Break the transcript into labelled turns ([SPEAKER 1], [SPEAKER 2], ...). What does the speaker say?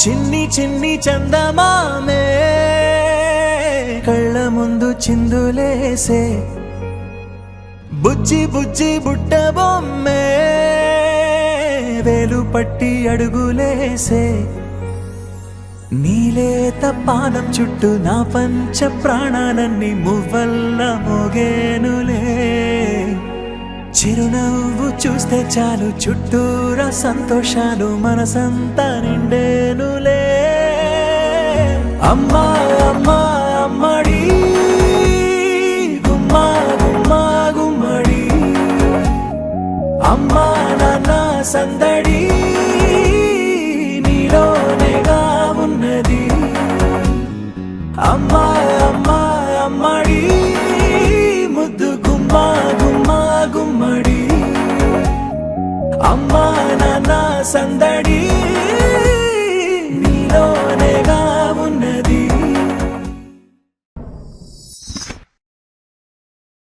[SPEAKER 1] చిన్ని చిన్ని చందమామే కళ్ళ ముందు చిందులేసే బుజ్జి బుజ్జి బుట్ట బొమ్మే వేలు పట్టి అడుగులేసే నీలేత పానం చుట్టూ నా పంచ ప్రాణాలన్నీ మువ్వల్ల మోగేనులే చిరునవ్వు చూస్తే చాలు చుట్టూరా సంతోషాలు మనసంతా నిండేనులే అమ్మా అమ్మా అమ్మడి గుమ్మా గుమ్మా గుమ్మడి అమ్మా నాన్న సందడి నీలోనేగా ఉన్నది అమ్మా అమ్మా అమ్మడి ముద్దు గుమ్మా గుమ్మా గుమ్మడి అమ్మా నాన్న సందడి